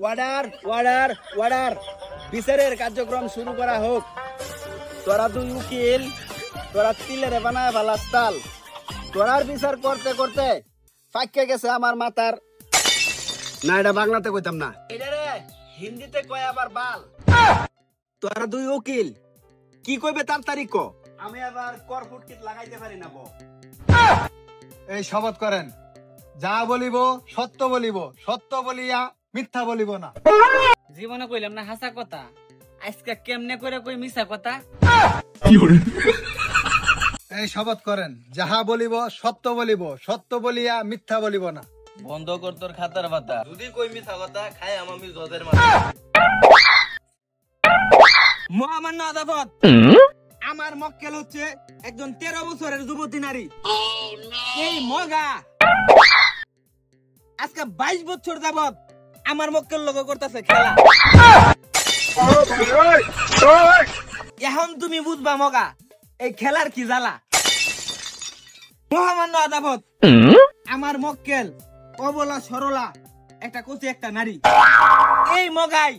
Order order order বিচারের কার্যক্রম শুরু করা হোক। তোরা দুই উকিল, তোরা তিলেরে বানায় ভালাস তাল। তোরার বিচার করতে করতে ফাঁকে গেছে আমার মাথার। না, এটা বাংলাতে কইতাম না, এটা রে হিন্দিতে কয় আবার বাল। তোরা দুই উকিল কি কইবে তাড়াতাড়ি ক, আমি আবার কর ফুটকিট লাগাইতে পারি না। এই শপথ করেন, যা বলিব সত্য বলিব, সত্য বলিয়া মিথ্যা বলিব না। জীবনে কইলাম না হাসা কথা, আজকে কেমনে করে কই মিছা কথা। এই শপথ করেন, যাহা বলিব সত্য বলিব, সত্য বলিয়া মিথ্যা বলিব না। বন্ধ কর তোর খাতার পাতা, যদি কই মিথ্যা কথা খাই আমি জজের মাথা। মহামান্য আদালত, আমার মক্কেল হচ্ছে একজন 13 বছরের যুবতী নারী। এই মগা আজকে 22 বছর যাবত আমার মক্কেল লোক করতেছে খেলা। এখন তুমি বুঝবা মগা এই খেলার কি জ্বালা। মহামান্য আদালত, আমার মক্কেল অবলা সরলা একটা কচি একটা নারী। এই মগাই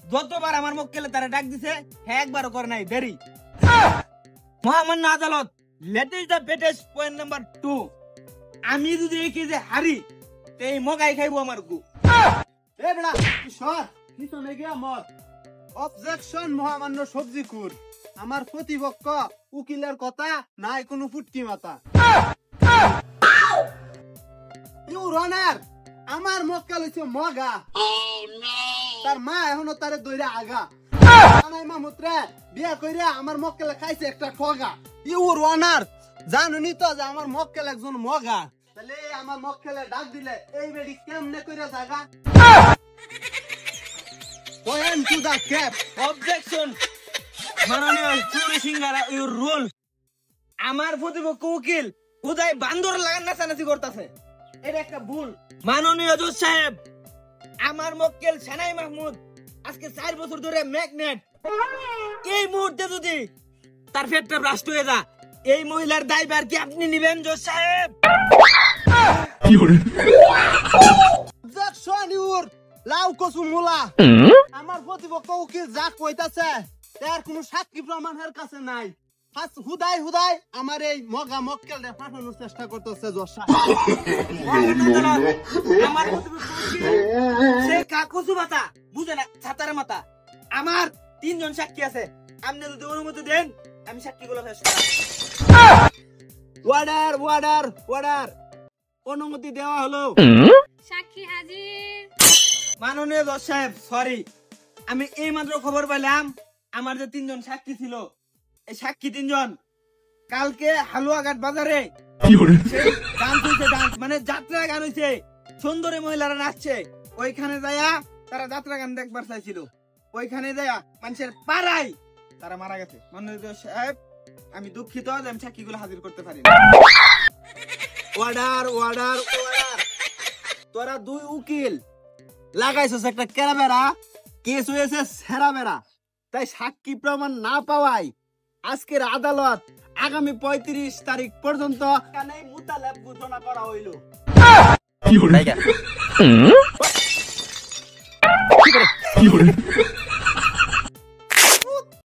যতবার আমার মক্কেলে তারা ডাক দিছে হ্যাঁ একবারও করে নাই দেরি। মহামান্য আদালত, লেটেস্ট দ্য বেটেস্ট পয়েন্ট নাম্বার 2, আমি যদি এই কেজে হারি তো এই মগাই খাইবো আমার গু। এ বেড়া সর পিছনে গিয়া মত। অবজেকশন মহামান্য সবজিকুর, আমার প্রতিপক্ষ উকিলের কথা নাই কোনো ফুটকি মাথা। ইউর অনার, আমার মক্কেল হইছে মগা, তার মা এখনো তারে দইরা আগা। মামুত্রে বিয়া কইরা আমার মক্কেলে খাইছে একটা ঠগা। ইউর অনার, জানুনি তো যে আমার মক্কেল একজন মগা, তাহলে আমার মক্কেলে ডাক দিলে এই বেড়ি কেমনে কইরা জাগা। Point to the cap. Objection মাননীয় চুরি সিংহারা ইউর রুল। আমার প্রতিপক্ষ উকিল উদয় বান্দর লাগান নাচানাচি করতেছে, এটা একটা ভুল। মাননীয় জজ সাহেব, আমার মক্কেল সেনাই মাহমুদ আজকে 4 বছর ধরে ম্যাগনেট। এই মুহূর্তে যদি তার পেটটা ব্রাস্ট হয়ে যা, এই মহিলার দায়ভার কি আপনি নিবেন জজ সাহেব? অবজেকশন ইউর লাউ কসু মুলা। আমার প্রতিপক্ষ উকিল যা কইতাছে তার কোনো সাক্ষী প্রমাণের কাছে নাই। হুদাই হুদাই আমার এই মগা মক্কেলরে ফাটানোর চেষ্টা করতেছে জজ সাহেব। আমার প্রতিপক্ষ উকিল সে কাকুসু মাথা বুঝে না, ছাতার মাথা। আমার 3 জন সাক্ষী আছে, আপনি যদি অনুমতি দেন আমি সাক্ষীগুলো পেশ করব। অর্ডার অর্ডার অর্ডার, অনুমতি দেওয়া হলো। সাক্ষী হাজির। মাননীয় জজ সাহেব, সরি, আমি এই মাত্র খবর পাইলাম আমার যে 3 জন সাক্ষী ছিল, এই সাক্ষী 3 জন কালকে হালুয়াঘাট বাজারে ডান্স হইছে, ডান্স মানে যাত্রা গান হইছে, সুন্দরী মহিলারা নাচছে। ওইখানে যায়া তারা যাত্রা গান দেখবার চাইছিল, ওইখানে যায়া মানুষের পাড়ায় তারা মারা গেছে। মাননীয় জজ সাহেব, আমি দুঃখিত যে আমি সাক্ষীগুলো হাজির করতে পারি না। অর্ডার অর্ডার অর্ডার, তোরা দুই উকিল লাগাইছস একটা কেরাবেরা, কেস হয়েছে সেরা বেড়া। তাই সাক্ষী প্রমাণ না পাওয়ায় আজকের আদালত আগামী 35 তারিখ পর্যন্ত এখানেই মুতালেব ঘোষণা করা হইল।